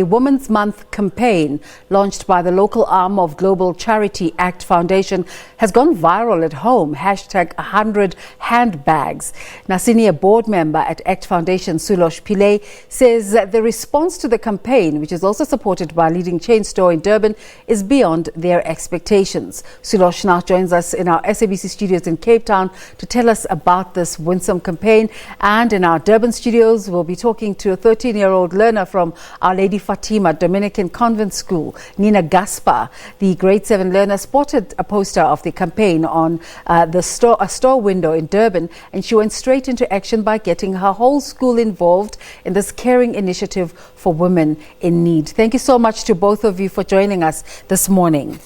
A Women's Month campaign launched by the local arm of global charity ACT Foundation has gone viral at home. Hashtag 100 handbags. Now, senior board member at ACT Foundation, Sulosh Pillay, says that the response to the campaign, which is also supported by a leading chain store in Durban, is beyond their expectations. Sulosh now joins us in our SABC studios in Cape Town to tell us about this winsome campaign. And in our Durban studios, we'll be talking to a 13-year-old learner from Our Lady Fatima Dominican Convent School, Nina Gaspar. The grade 7 learner spotted a poster of the campaign on a store window in Durban, and she went straight into action by getting her whole school involved in this caring initiative for women in need. Thank you so much to both of you for joining us this morning.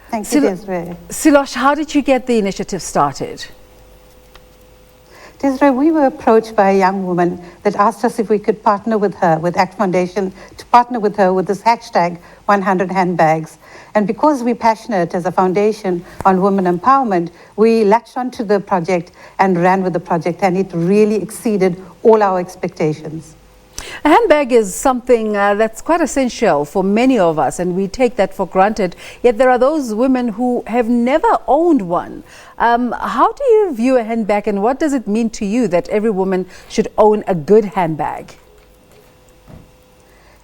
Thank you, Desiree. Sulosh, how did you get the initiative started? Desiree, we were approached by a young woman that asked us if we could partner with her, with ACT Foundation, to partner with her with this hashtag 100 handbags. And because we're passionate as a foundation on women empowerment, we latched onto the project and ran with the project, and it really exceeded all our expectations. A handbag is something that's quite essential for many of us, and we take that for granted. Yet there are those women who have never owned one. How do you view a handbag, and what does it mean to you that every woman should own a good handbag?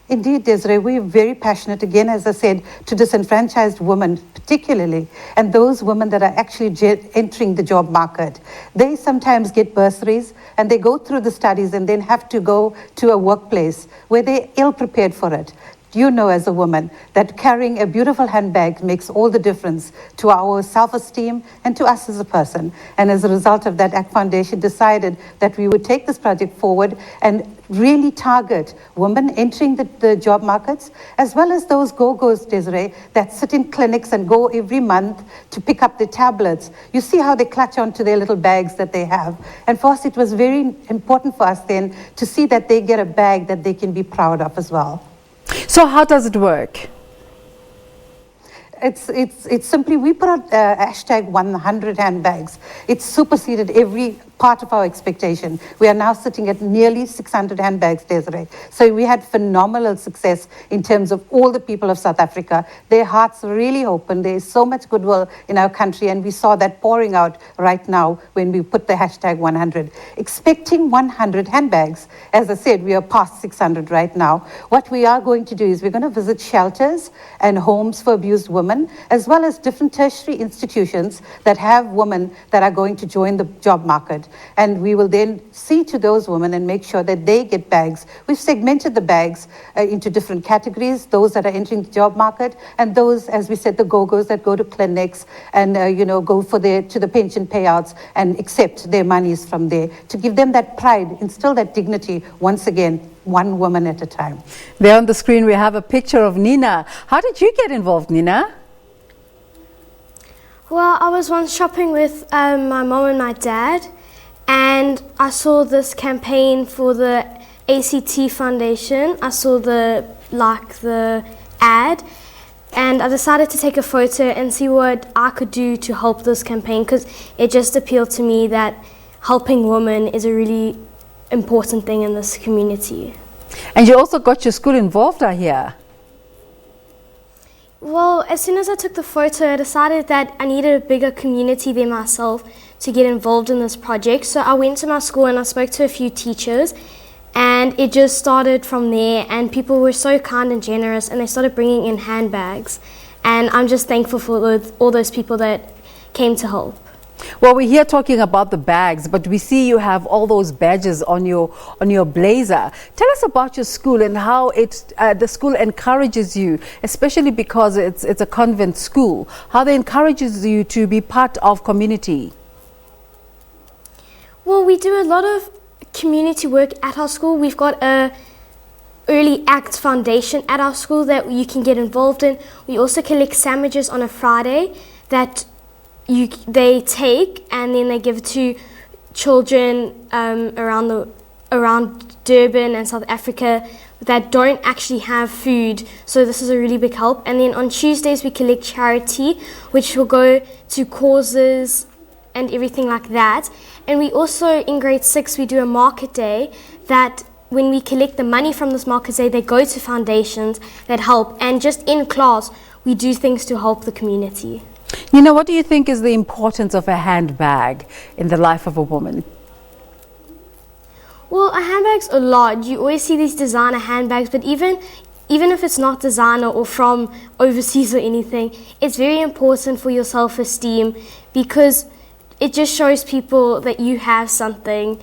Indeed, Desiree, we're very passionate, again, as I said, to disenfranchised women particularly, and those women that are actually entering the job market. They sometimes get bursaries and they go through the studies and then have to go to a workplace where they're ill-prepared for it. You know, as a woman, that carrying a beautiful handbag makes all the difference to our self-esteem and to us as a person. And as a result of that, ACT Foundation decided that we would take this project forward and really target women entering the job markets, as well as those go-go's, Desiree, that sit in clinics and go every month to pick up their tablets. You see how they clutch onto their little bags that they have. And for us, it was very important for us then to see that they get a bag that they can be proud of as well. So how does it work? It's simply, we put out hashtag 100 handbags. It's superseded every part of our expectation. We are now sitting at nearly 600 handbags, Desiree. So we had phenomenal success in terms of all the people of South Africa. Their hearts are really open. There is so much goodwill in our country, and we saw that pouring out right now when we put the hashtag 100. Expecting 100 handbags. As I said, we are past 600 right now. What we are going to do is we're going to visit shelters and homes for abused women, as well as different tertiary institutions that have women that are going to join the job market. And we will then see to those women and make sure that they get bags. We've segmented the bags into different categories, those that are entering the job market, and those, as we said, the go-go's that go to clinics and go to the pension payouts and accept their monies from there, to give them that pride, instill that dignity, once again, one woman at a time. There on the screen we have a picture of Nina. How did you get involved, Nina? Well, I was once shopping with my mom and my dad, and I saw this campaign for the ACT Foundation. I saw the ad, and I decided to take a photo and see what I could do to help this campaign, because it just appealed to me that helping women is a really important thing in this community. And you also got your school involved, I hear. Well, as soon as I took the photo, I decided that I needed a bigger community than myself to get involved in this project. So I went to my school and I spoke to a few teachers, and it just started from there, and people were so kind and generous, and they started bringing in handbags, and I'm just thankful for all those people that came to help. Well, we're here talking about the bags, but we see you have all those badges on your blazer. Tell us about your school and how the school encourages you, especially because it's a convent school, how they encourages you to be part of community. Well, we do a lot of community work at our school. We've got a early ACT Foundation at our school that you can get involved in. We also collect sandwiches on a Friday that they take, and then they give to children around Durban and South Africa that don't actually have food. So this is a really big help. And then on Tuesdays we collect charity, which will go to causes and everything like that. And we also, in grade 6, we do a market day that when we collect the money from this Markets Day, they go to foundations that help, and just in class we do things to help the community. Nina, what do you think is the importance of a handbag in the life of a woman? Well, a handbag's a lot. You always see these designer handbags, but even if it's not designer or from overseas or anything, it's very important for your self-esteem, because it just shows people that you have something.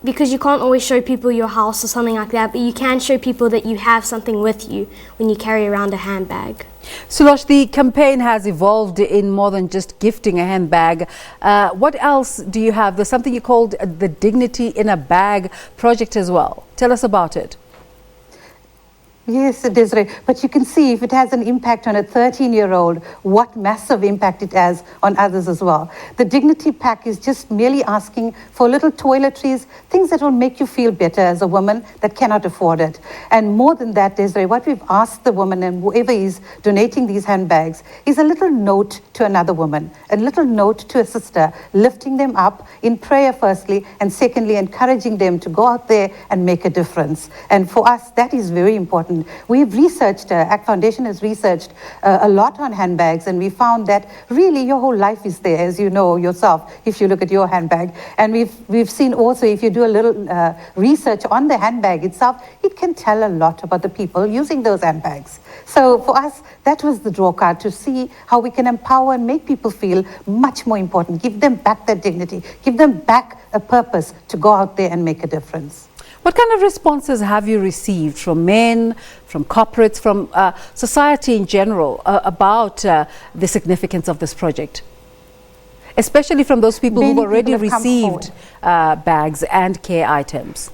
Because you can't always show people your house or something like that, but you can show people that you have something with you when you carry around a handbag. Sulosh, the campaign has evolved in more than just gifting a handbag. What else do you have? There's something you called the Dignity in a Bag project as well. Tell us about it. Yes, Desiree, but you can see if it has an impact on a 13-year-old, what massive impact it has on others as well. The Dignity Pack is just merely asking for little toiletries, things that will make you feel better as a woman that cannot afford it. And more than that, Desiree, what we've asked the woman and whoever is donating these handbags is a little note to another woman, a little note to a sister, lifting them up in prayer firstly, and secondly, encouraging them to go out there and make a difference. And for us, that is very important. We've researched, ACT Foundation has researched a lot on handbags, and we found that really your whole life is there, as you know yourself, if you look at your handbag. And we've seen also, if you do a little research on the handbag itself, it can tell a lot about the people using those handbags. So for us, that was the draw card, to see how we can empower and make people feel much more important, give them back their dignity, give them back a purpose to go out there and make a difference. What kind of responses have you received from men, from corporates, from society in general about the significance of this project? Especially from those people who've already received bags and care items.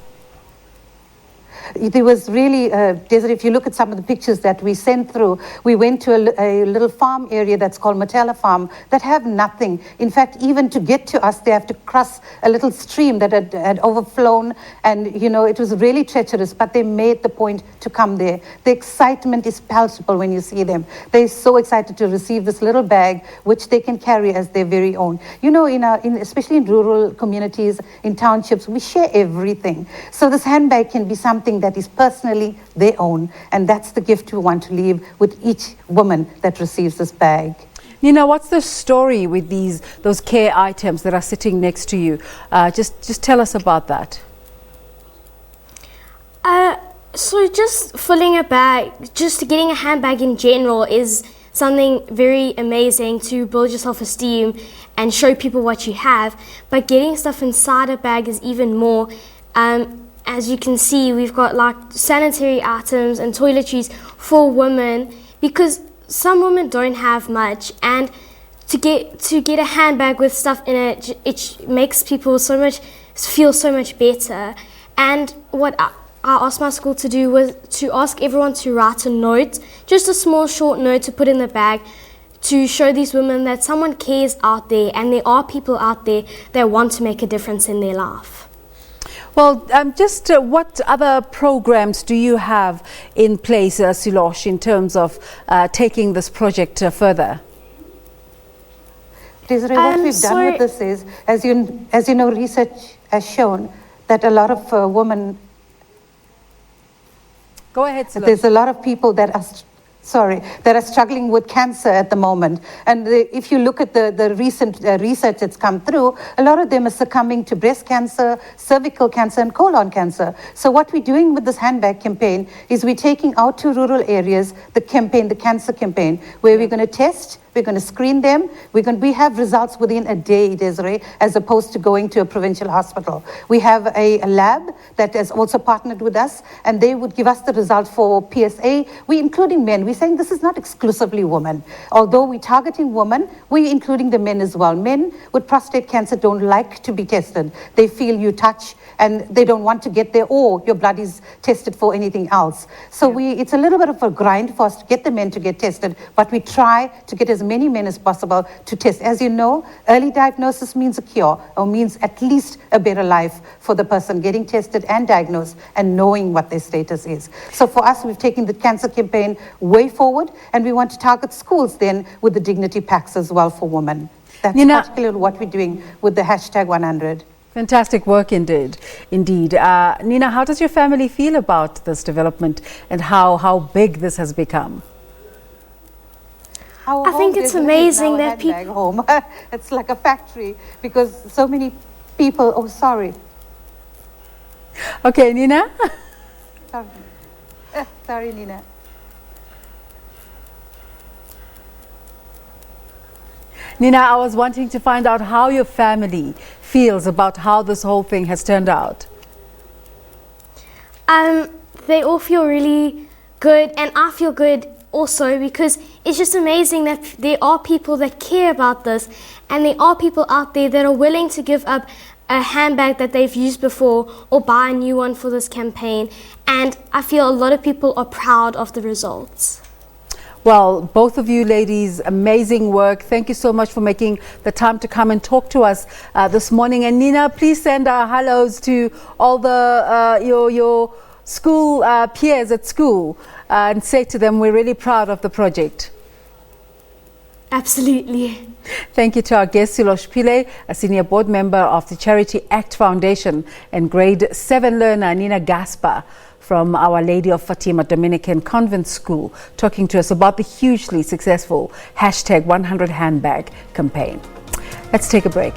There was really, Desiree, if you look at some of the pictures that we sent through, we went to a little farm area that's called Matella Farm that have nothing. In fact, even to get to us, they have to cross a little stream that had overflown, and, you know, it was really treacherous, but they made the point to come there. The excitement is palpable when you see them. They're so excited to receive this little bag, which they can carry as their very own. You know, especially in rural communities, in townships, we share everything. So this handbag can be something that is personally their own, and that's the gift we want to leave with each woman that receives this bag. Nina, what's the story with those care items that are sitting next to you? Just tell us about that. So just filling a bag, just getting a handbag in general is something very amazing to build your self-esteem and show people what you have, but getting stuff inside a bag is even more. As you can see, we've got like sanitary items and toiletries for women, because some women don't have much, and to get a handbag with stuff in it makes people feel so much better. And what I asked my school to do was to ask everyone to write a note, just a small short note to put in the bag, to show these women that someone cares out there, and there are people out there that want to make a difference in their life. Well, what other programs do you have in place, Sulosh, in terms of taking this project further? Desiree, what we've done with this is, as you know, research has shown that a lot of women... Go ahead, Sulosh. There's a lot of people that are struggling with cancer at the moment. And if you look at the recent research that's come through, a lot of them are succumbing to breast cancer, cervical cancer, and colon cancer. So what we're doing with this handbag campaign is we're taking out to rural areas the cancer campaign, where we're going to test, we're going to screen them. We have results within a day, Desiree, as opposed to going to a provincial hospital. We have a lab that has also partnered with us, and they would give us the result for PSA. We're including men. We're saying this is not exclusively women. Although we're targeting women, we're including the men as well. Men with prostate cancer don't like to be tested. They feel you touch and they don't want to get there, or your blood is tested for anything else. So it's a little bit of a grind for us to get the men to get tested, but we try to get as many men as possible to test. As you know, early diagnosis means a cure, or means at least a better life for the person getting tested and diagnosed and knowing what their status is. So for us, we've taken the cancer campaign way forward, and we want to target schools then with the dignity packs as well for women. That's particularly what we're doing with the hashtag 100. Fantastic work indeed. Nina, how does your family feel about this development and how big this has become? I think it's amazing that people... home. It's like a factory because so many people... Oh, sorry. Okay, Nina. Sorry, Nina. Nina, I was wanting to find out how your family feels about how this whole thing has turned out. They all feel really good, and I feel good also because it's just amazing that there are people that care about this, and there are people out there that are willing to give up a handbag that they've used before or buy a new one for this campaign, and I feel a lot of people are proud of the results. Well, both of you ladies, amazing work. Thank you so much for making the time to come and talk to us this morning. And Nina, please send our hellos to all the your school peers at school and say to them we're really proud of the project. Absolutely. Thank you to our guest, Sulosh Pillay, a senior board member of the Charity Act Foundation, and grade 7 learner Nina Gaspar from Our Lady of Fatima Dominican Convent School, talking to us about the hugely successful #100 handbag campaign. Let's take a break.